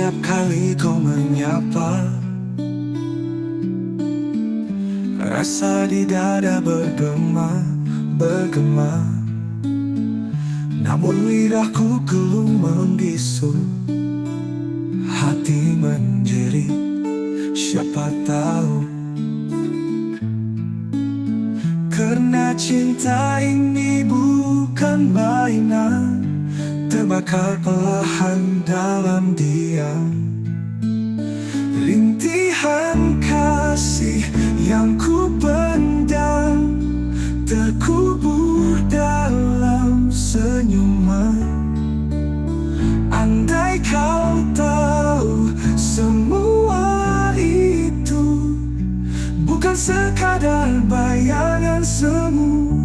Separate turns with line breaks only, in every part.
Setiap kali kau menyapa, rasa di dada bergema. Namun lidahku belum membisu, hati menjerit, siapa tahu. Karena cinta ini bukan mainan, terbakar perlahan dalam diam. Rintihan kasih yang ku pendam terkubur dalam senyuman. Andai kau tahu semua itu bukan sekadar bayangan semu.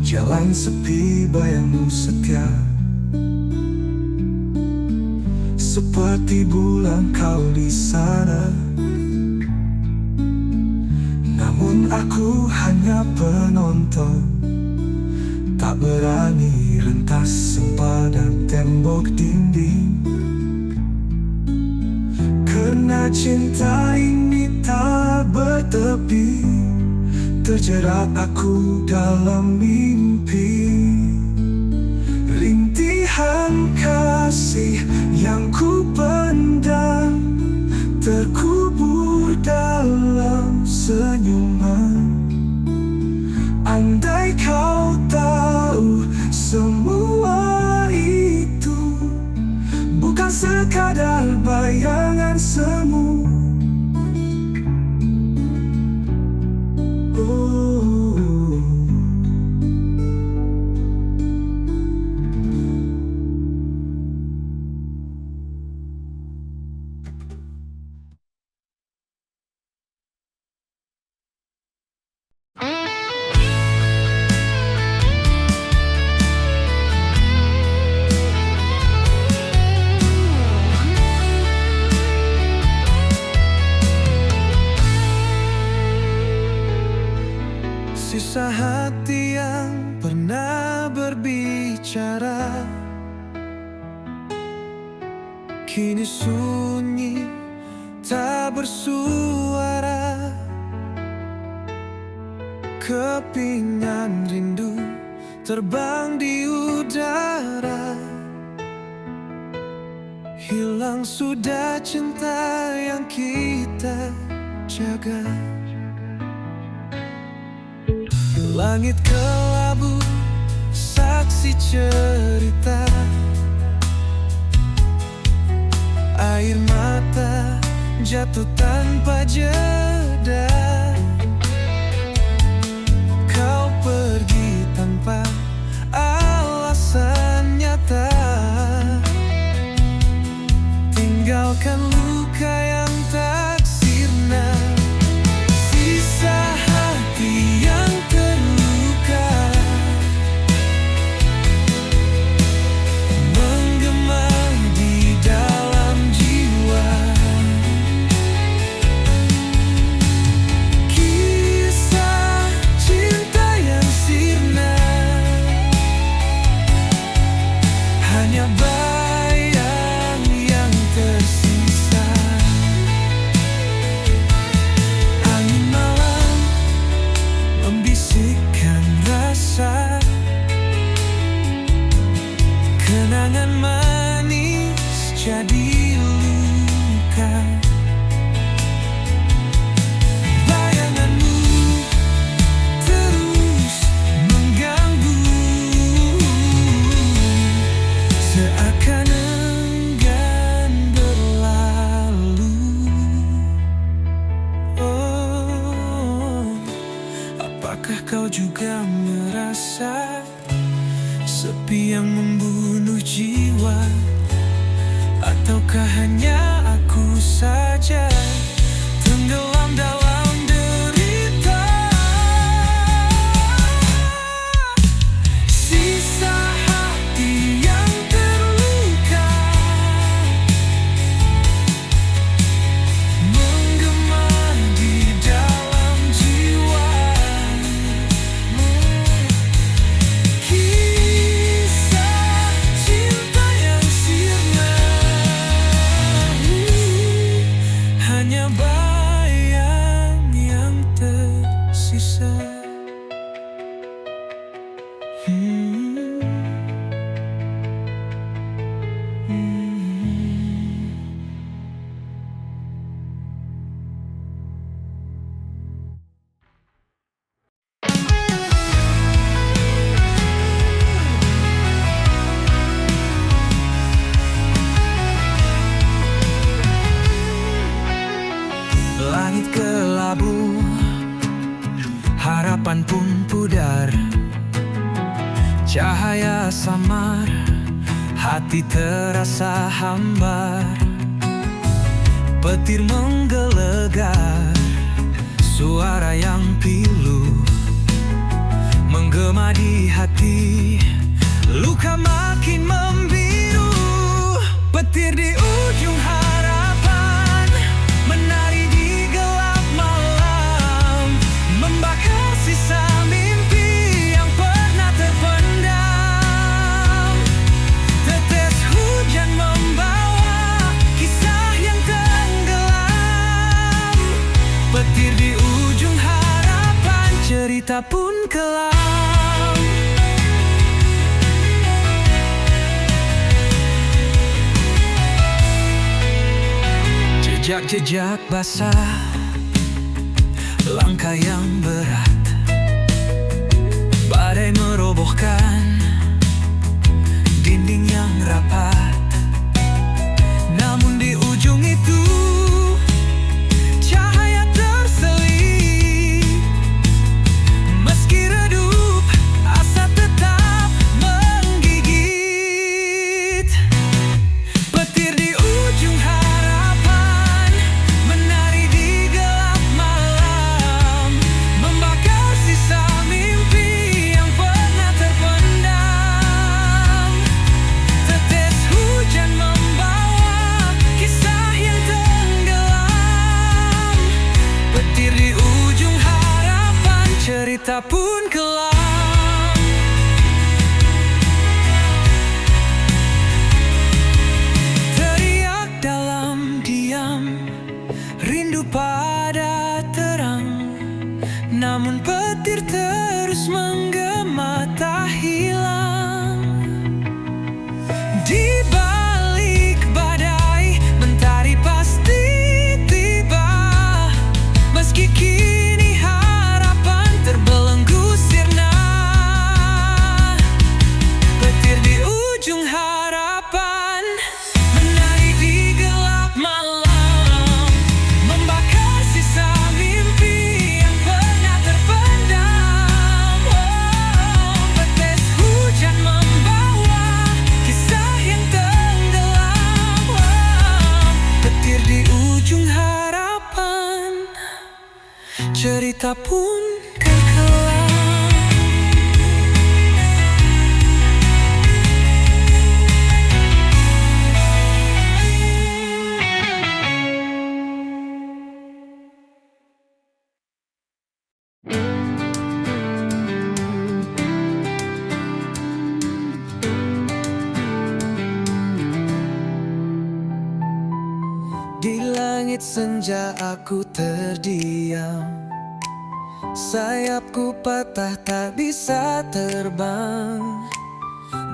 Jalan sepi, bayangmu setia, seperti bulan kau di sana. Namun aku hanya penonton, tak berani rentas sempadan tembok dinding. Karena cinta ini tak bertepi, terjerat aku dalam mimpi. Rintihan kasih yang ku pendam terkubur dalam senyuman. Andai kau tahu semua itu bukan sekadar bayangan semu.
Sisa hati yang pernah berbicara kini sunyi, tak bersuara. Kepingan rindu terbang di udara. Hilang sudah cinta yang kita jaga. Langit kelabu, saksi cerita. Air mata jatuh tanpa jeda. Kau pergi tanpa alasan nyata, tinggalkan luka yang tak sirna. Sisa hati yang terluka menggema di dalam jiwa. Kisah cinta yang sirna hanya bayang yang tersisa. Angin malam membisikkan rasa, kenangan manis jadi luka. Bayanganmu terus mengganggu, seakan enggan berlalu. Oh, apakah kau juga merasa sepi yang membunuh jiwa? Ataukah hanya aku saja tenggelam dalam derita? Sisa hati yang terluka menggema di dalam Hmm. Hmm. Langit kelabu, harapan pun pudar, cahaya samar, hati terasa hambar. Petir menggelegar, suara yang pilu menggema di hati, luka makin membiru. Petir di ujung harapan menari di gelap malam, membakar sisa mimpi yang pernah terpendam. Tetes hujan membawa kisah yang tenggelam. Petir di ujung harapan, cerita pun kelam. Jejak-jejak basah, langkah yang berat, badai merobohkan dinding yang rapat. Namun di ujung itu cahaya terselip, meski redup asa tetap menggigit. Petir di ujung harapan menari di gelap malam, membakar sisa mimpi yang pernah terpendam. Tetes hujan membawa kisah yang tenggelam. Petir di ujung harapan, cerita pun kelam. Teriak dalam diam, rindu pada terang, namun petir terus menggema tak hilang. Di balik badai, mentari pasti tiba, meski kini harapan terbelenggu sirna. Petir di ujung harapan menari di gelap malam, membakar sisa mimpi yang pernah terpendam. Tetes hujan membawa kisah yang tenggelam. Petir di ujung harapan, cerita pun kekelam. Di langit senja aku terdiam, sayapku patah tak bisa terbang,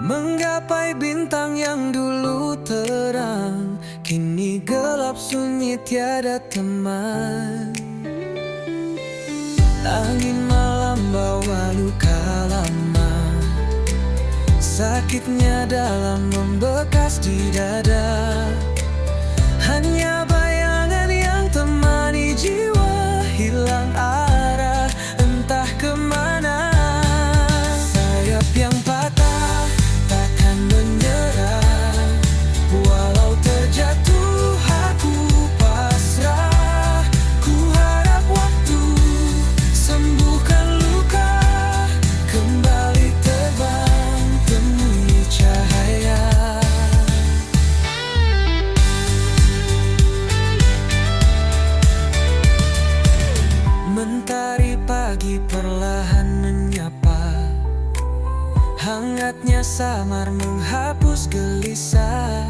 menggapai bintang yang dulu terang, kini gelap sunyi tiada teman. Angin malam bawa luka lama, sakitnya dalam membekas di dada. Hanya bayangan yang temani jiwa, hilang arah entah kemana. Sayap yang patah takkan menyerah, walau terjatuh aku pasrah. Ku harap waktu sembuhkan luka, kembali terbang temui cahaya. Mentari pagi perlahan menyapa, hangatnya samar menghapus gelisah.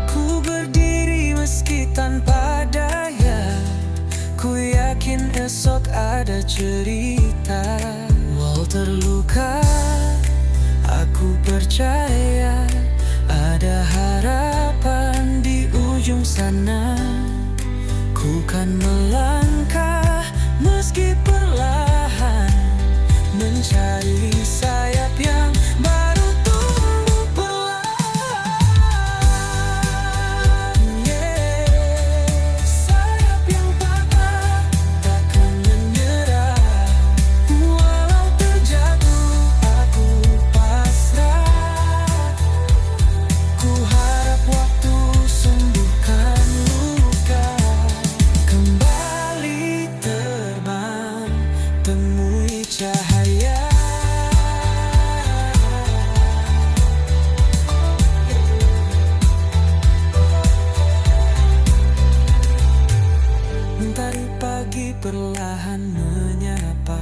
Ku berdiri meski tanpa daya, ku yakin esok ada cerita. Walau terluka, mencari sayap yang baru tumbuh perlahan. Sayap yang patah takkan menyerah, walau terjatuh aku pasrah. Ku harap waktu sembuhkan luka, kembali terbang, temui cahaya. Mentari pagi perlahan menyapa,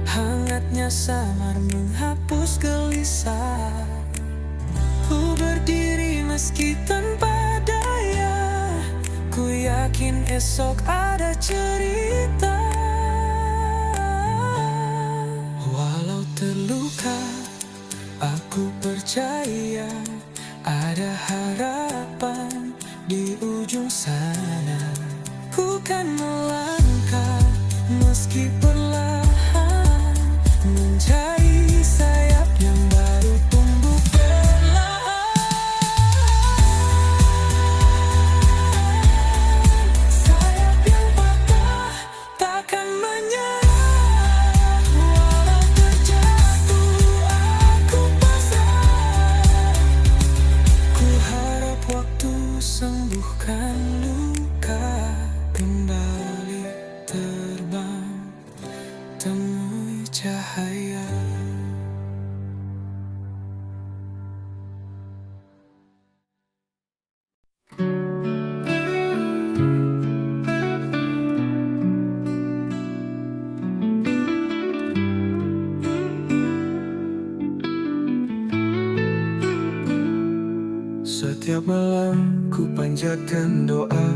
hangatnya samar menghapus gelisah. Ku berdiri meski tanpa daya, ku yakin esok ada cerita. Walau terluka, aku percaya ada harapan di ujung sana. Ku kan melangkah meski perlahan, mencari sayap yang baru tumbuh perlahan. Sayap yang patah takkan menyerah, walau terjatuh aku pasrah. Ku harap waktu sembuhkan luka, kembali terbang, temui cahaya.
Setiap malam ku panjatkan doa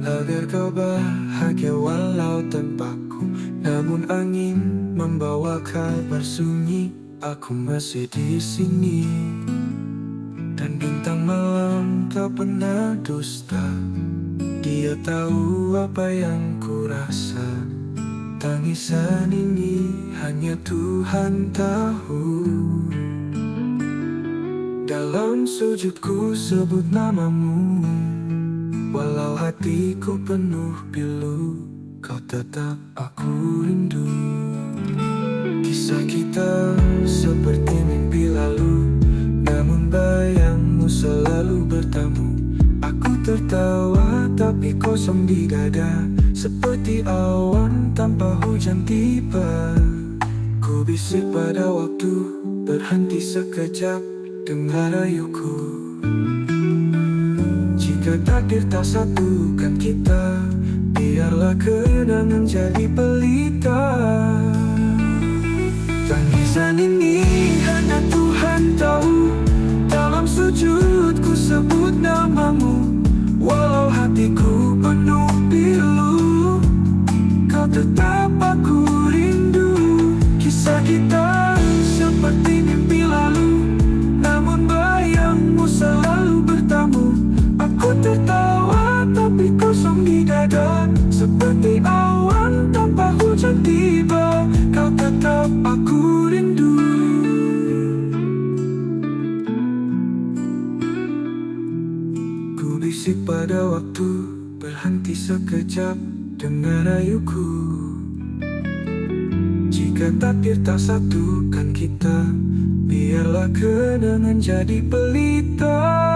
agar kau bahagia walau tanpaku. Namun angin membawa kabar sunyi, aku masih di sini. Dan bintang malam tak pernah dusta, dia tahu apa yang ku rasa. Tangisan ini hanya Tuhan tahu. Dalam sujudku sebut namamu, walau hatiku penuh pilu, kau tetap aku rindu. Kisah kita seperti mimpi lalu, namun bayangmu selalu bertamu. Aku tertawa tapi kosong di dada, seperti awan tanpa hujan tiba. Ku bisik pada waktu, berhenti sekejap, dengar rayuku. Jika takdir tak satukan kita, biarlah kenangan jadi pelita. Tangisan ini hanya Tuhan tahu. Dalam sujudku sebut namamu, walau hatiku penuh pilu, kau tetap aku rindu. Kisah kita seperti mimpi lalu, namun bayangmu selalu bertamu. Aku tertawa tapi kosong di dada, seperti awan tanpa hujan tiba, kau tetap aku rindu. Ku bisik pada waktu, berhenti sekejap, dengar rayuku. Jika takdir tak satukan kita, biarlah kenangan jadi pelita.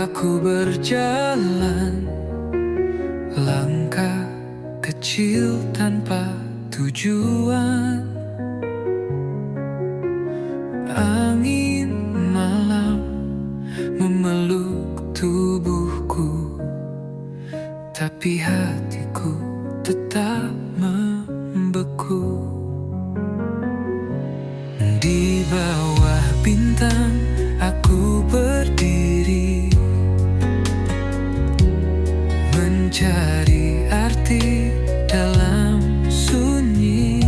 Aku berjalan, langkah kecil tanpa tujuan. Angin malam memeluk tubuhku, tapi hatiku tetap membeku. Di bawah bintang aku berdiri, mencari arti dalam sunyi.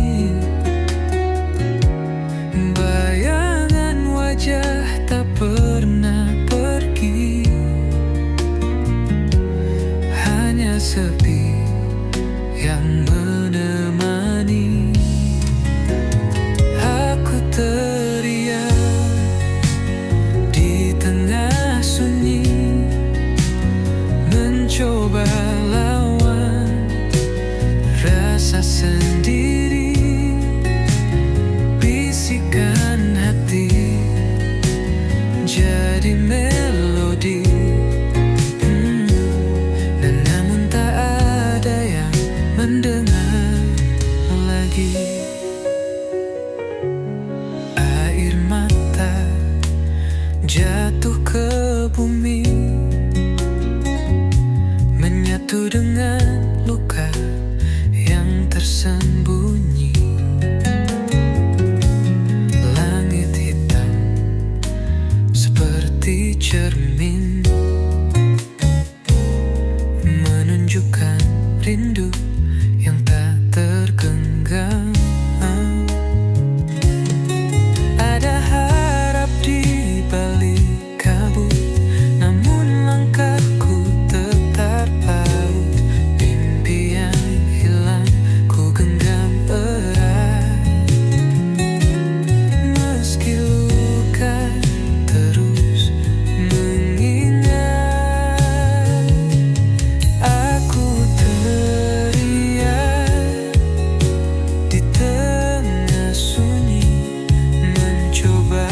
Bayangan wajah tak pernah pergi, hanya sepi yang menemani. Aku teriak di tengah sunyi, mencoba lawan rasa sendiri. Bisikan hati jadi melodi, dan namun tak ada yang mendengar lagi. Air mata jatuh ke bumi, menyatu dengan luka yang tersembunyi. Langit hitam seperti cermin, menunjukkan rindu yang tak tergenggam. Ada harap di balik kabut, namun langkahku tetap paut. Mimpi yang hilang ku genggam erat, meski luka terus mengingat. Aku teriak di tengah sunyi, mencoba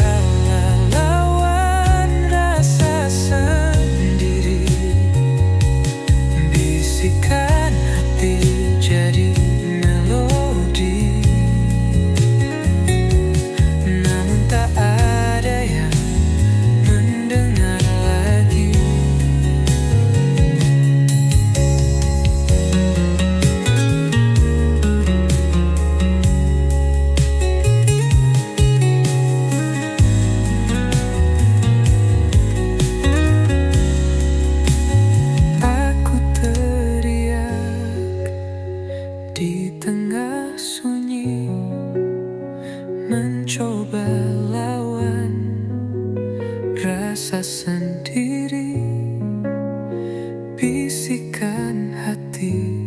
lawan rasa sendiri. Bisikan hati jadi melodi, namun tak ada yang mendengar lagi. Aku teriak di tengah sunyi, mencoba lawan rasa sendiri. Bisikan hati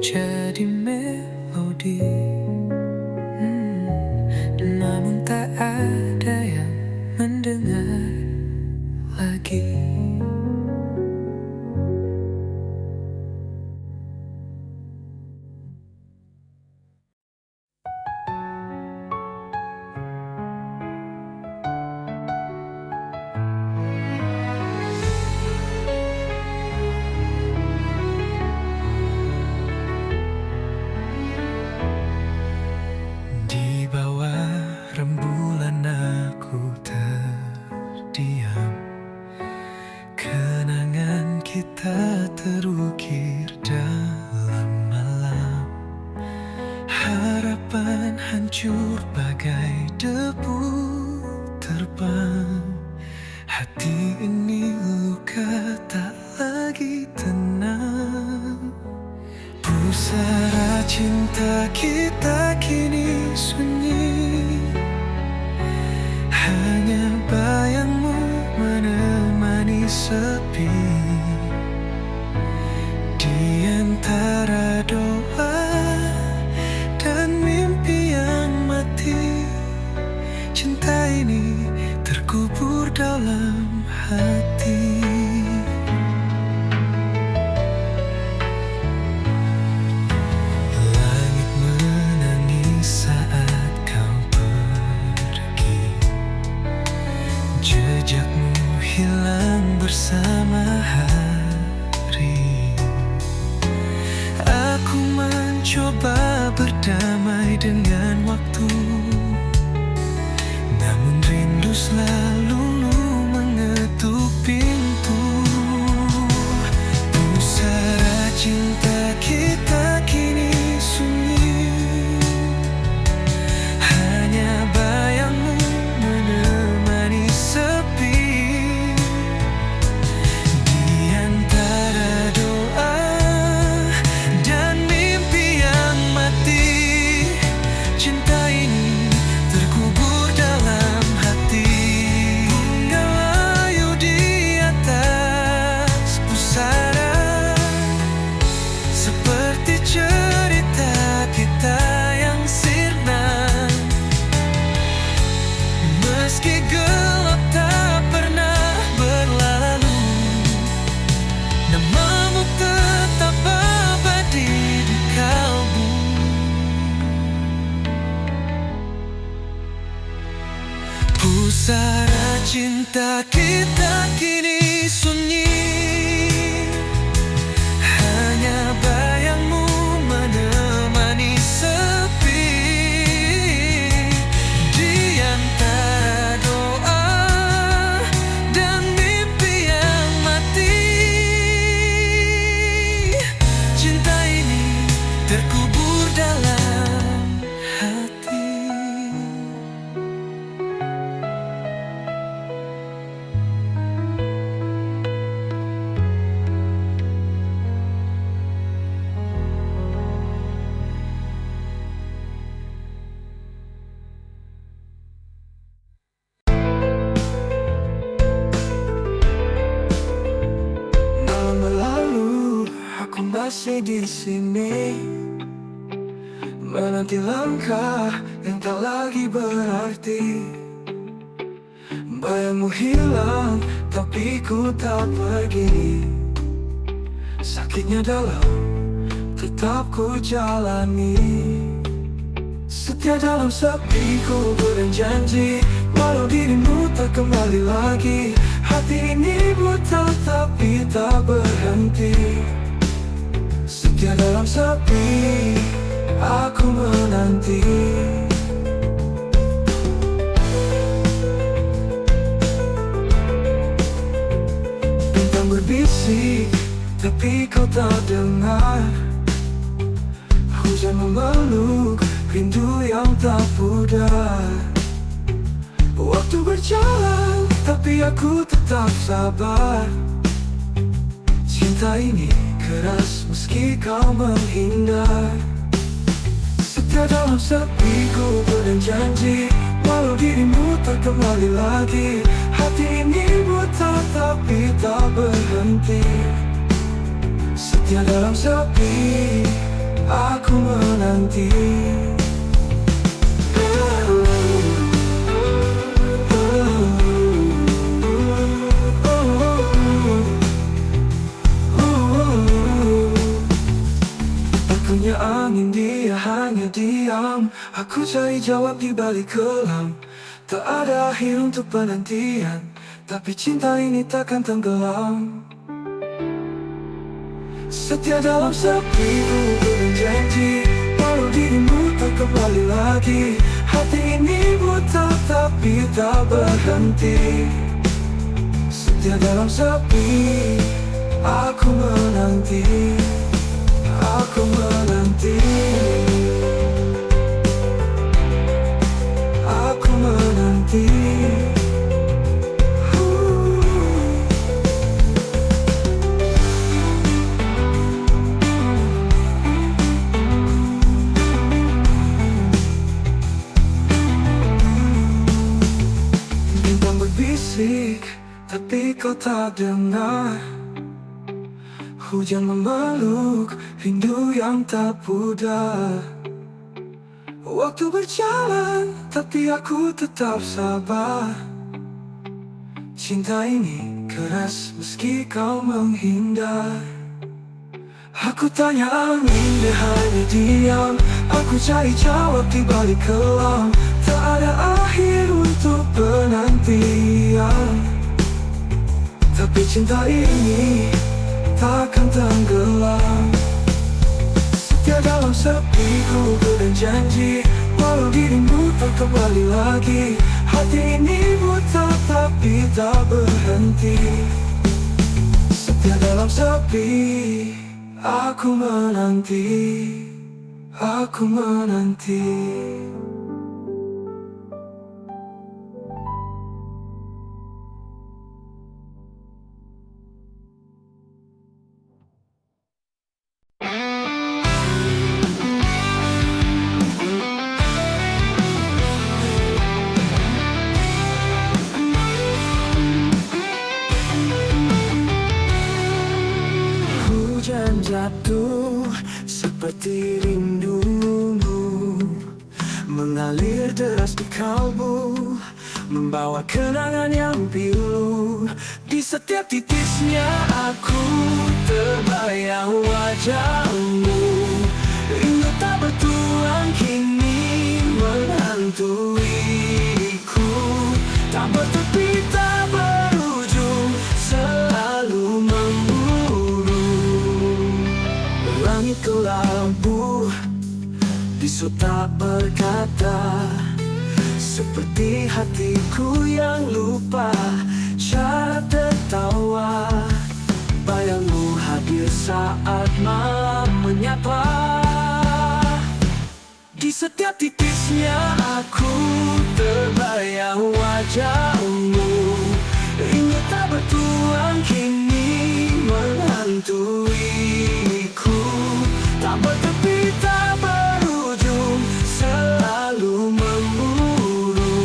jadi melodi, namun tak ada yang mendengar lagi.
Di bawah rembulan aku terdiam, kenangan kita terukir dalam malam. Harapan hancur bagai debu terbang. Hati ini luka tak lagi tenang. Pusara cinta kita kini sunyi, hanya bayangmu menemani sepi. Di antara doa dan mimpi yang mati, cinta ini terkubur dalam hati. Langit menangis saat kau pergi, jejakmu hilang bersama hari. Aku mencoba berdamai dengan waktu, namun rindu selalu mengetuk pintu. Cinta kita kini sunyi, hanya bayangmu menemani sepi. Di antara doa dan mimpi yang mati, cinta ini terkubur dalam hati. Malam berlalu, aku masih di sini, menanti langkah yang tak lagi berarti. Bayangmu hilang, tapi ku tak pergi. Sakitnya dalam, tetap ku jalani. Setia dalam sepi, ku berjanji, walau dirimu tak kembali lagi. Hati ini buta tapi tak berhenti. Setia dalam sepi, aku menanti. Bintang berbisik, tapi kau tak dengar. Hujan memeluk, rindu yang tak pudar. Waktu berjalan, tapi aku tetap sabar. Cinta ini keras meski kau menghindar. Setia dalam sepi, ku berjanji, walau dirimu tak kembali lagi. Hati ini buta tapi tak berhenti. Setia dalam sepi, aku menanti. Punya angin, dia hanya diam. Aku cari jawab di balik kelam. Tak ada akhir untuk penantian, tapi cinta ini takkan tenggelam. Setia dalam sepi, ku berjanji, walau dirimu tak kembali lagi. Hati ini buta tapi tak berhenti. Setia dalam sepi, aku menanti. Aku menanti. Aku menanti. Bintang berbisik, tapi kau tak dengar. Hujan memeluk, rindu yang tak pudar. Waktu berjalan, tapi aku tetap sabar. Cinta ini keras meski kau menghindar. Aku tanya angin, dia hanya diam. Aku cari jawab di balik kelam. Tak ada akhir untuk penantian, tapi cinta ini takkan tenggelam. Setia dalam sepi, ku berjanji, walau dirimu tak kembali lagi. Hati ini buta tapi tak berhenti. Setia dalam sepi, aku menanti. Aku menanti. Hujan jatuh seperti rindumu, mengalir deras di kalbu, membawa kenangan yang pilu. Di setiap titisnya aku terbayang wajahmu. Rindu tak bertuan kini menghantuiku, tak bertepi tak berlabuh, bisu tak berkata, seperti hatiku yang lupa cara tertawa. Bayangmu hadir saat malam menyapa. Di setiap titisnya aku terbayang wajahmu. Rindu tak bertuan kini menghantuiku. Tak bertepi, tak berujung, selalu memburu.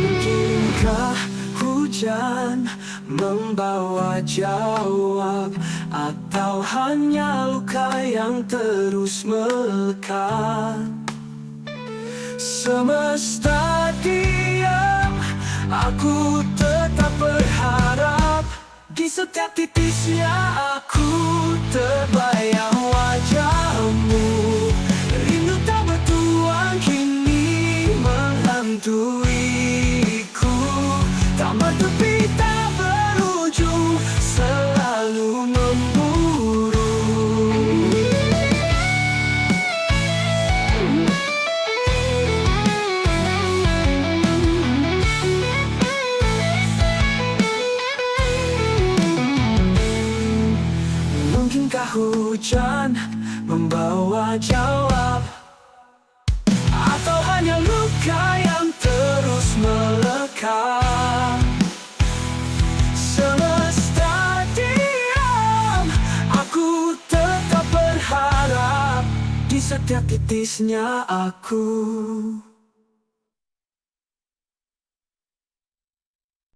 Mungkinkah hujan membawa jawab, atau hanya luka yang terus melekat? Semesta diam, aku tetap berharap. Di setiap titisnya aku terbayang wajahmu. Rindu tak bertuan kini menghantuiku. Tak bertepi, tak berujung, selalu memburu. Mungkinkah hujan membawa jawab, atau hanya luka yang terus melekat? Semesta diam, aku tetap berharap. Di setiap titisnya aku